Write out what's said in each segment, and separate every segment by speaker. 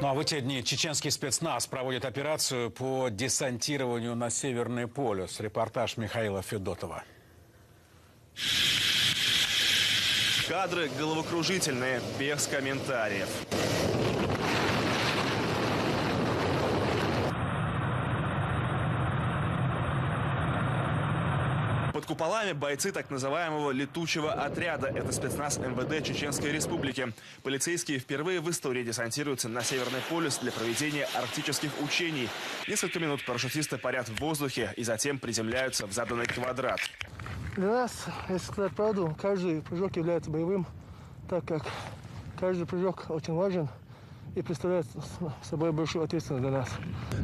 Speaker 1: Ну а в эти дни чеченский спецназ проводит операцию по десантированию на Северный полюс. Репортаж Михаила Федотова.
Speaker 2: Кадры головокружительные, без комментариев. Под куполами бойцы так называемого летучего отряда. Это спецназ МВД Чеченской Республики. Полицейские впервые в истории десантируются на Северный полюс для проведения арктических учений. Несколько минут парашютисты парят в воздухе и затем приземляются в заданный квадрат.
Speaker 3: Для нас, если сказать правду, каждый прыжок является боевым, так как каждый прыжок очень важен и представляет собой большую ответственность для нас.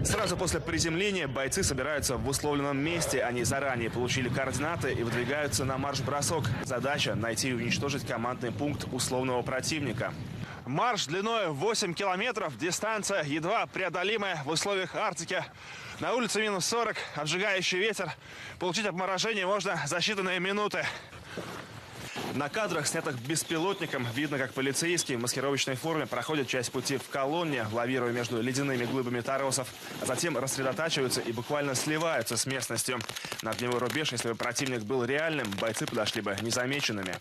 Speaker 2: Сразу после приземления бойцы собираются в условленном месте. Они заранее получили координаты и выдвигаются на марш-бросок. Задача – найти и уничтожить командный пункт условного противника. Марш длиной 8 километров, дистанция едва преодолимая в условиях Арктики. На улице минус 40, обжигающий ветер. Получить обморожение можно за считанные минуты. На кадрах, снятых беспилотником, видно, как полицейские в маскировочной форме проходят часть пути в колонне, лавируя между ледяными глыбами торосов, а затем рассредотачиваются и буквально сливаются с местностью. На огневой рубеж, если бы противник был реальным, бойцы подошли бы незамеченными.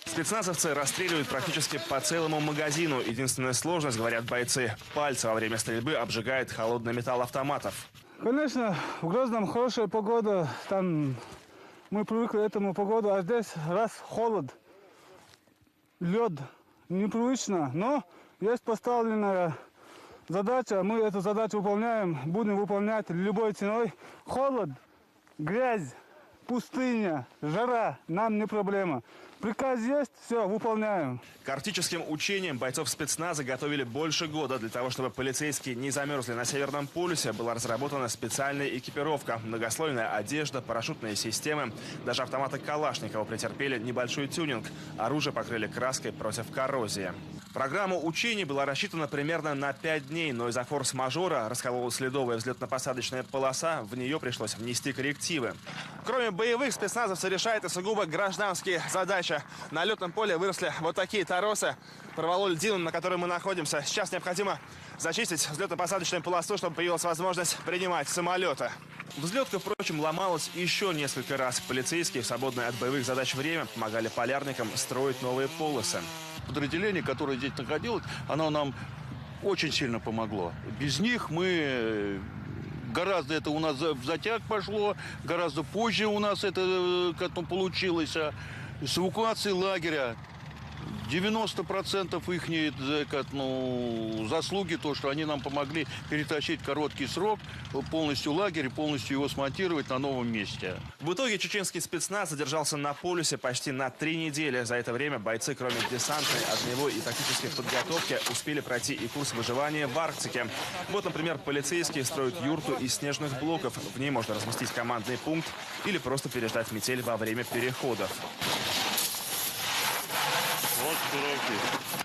Speaker 2: Спецназовцы расстреливают практически по целому магазину. Единственная сложность, говорят бойцы, пальцы во время стрельбы обжигает холодный металл автоматов.
Speaker 3: Конечно, в Грозном хорошая погода, там мы привыкли к этому погоду, а здесь раз холод, лед, непривычно, но есть поставленная задача, мы эту задачу выполняем, будем выполнять любой ценой. Холод, грязь, пустыня, жара, нам не проблема. Приказ есть, все, выполняем.
Speaker 2: К арктическим учениям бойцов спецназа готовили больше года. Для того, чтобы полицейские не замерзли на Северном полюсе, была разработана специальная экипировка. Многослойная одежда, парашютные системы. Даже автоматы Калашникова претерпели небольшой тюнинг. Оружие покрыли краской против коррозии. Программа учений была рассчитана примерно на 5 дней, но из-за форс-мажора раскололась ледовая взлетно-посадочная полоса, в нее пришлось внести коррективы. Кроме боевых, спецназовцы решают и сугубо гражданские задачи. На летном поле выросли вот такие торосы, порвало льдину, на которой мы находимся. Сейчас необходимо зачистить взлетно-посадочную полосу, чтобы появилась возможность принимать самолеты. Взлетка, впрочем, ломалась еще несколько раз. Полицейские в свободное от боевых задач время помогали полярникам строить новые полосы.
Speaker 4: Подразделение, которое здесь находилось, оно нам очень сильно помогло. Без них мы гораздо это у нас в затяг пошло, гораздо позже у нас это как-то получилось. С эвакуацией лагеря 90% их заслуги, то, что они нам помогли перетащить короткий срок, полностью лагерь и полностью его смонтировать на новом месте.
Speaker 2: В итоге чеченский спецназ задержался на полюсе почти на 3 недели. За это время бойцы, кроме десантной, огневой и тактической подготовки, успели пройти и курс выживания в Арктике. Вот, например, полицейские строят юрту из снежных блоков. В ней можно разместить командный пункт или просто переждать метель во время переходов.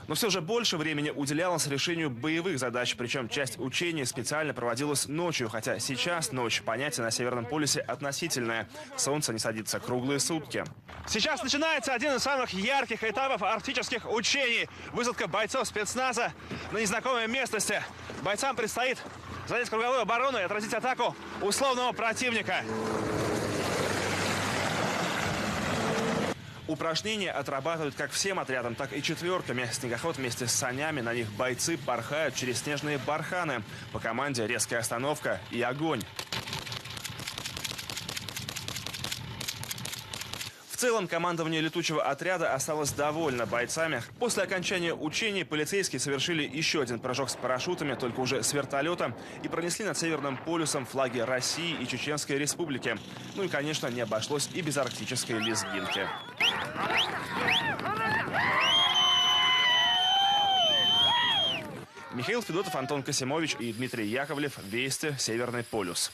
Speaker 2: Но все же больше времени уделялось решению боевых задач. Причем часть учений специально проводилась ночью. Хотя сейчас ночь, понятие на Северном полюсе относительное. Солнце не садится круглые сутки. Сейчас начинается один из самых ярких этапов арктических учений. Высадка бойцов спецназа на незнакомой местности. Бойцам предстоит занять круговую оборону и отразить атаку условного противника. Упражнения отрабатывают как всем отрядам, так и четверками. Снегоход вместе с санями, на них бойцы порхают через снежные барханы. По команде резкая остановка и огонь. В целом, командование летучего отряда осталось довольно бойцами. После окончания учений полицейские совершили еще один прыжок с парашютами, только уже с вертолета, и пронесли над Северным полюсом флаги России и Чеченской Республики. Ну и, конечно, не обошлось и без арктической лезгинки. Михаил Федотов, Антон Касимович и Дмитрий Яковлев. Вести. Северный полюс.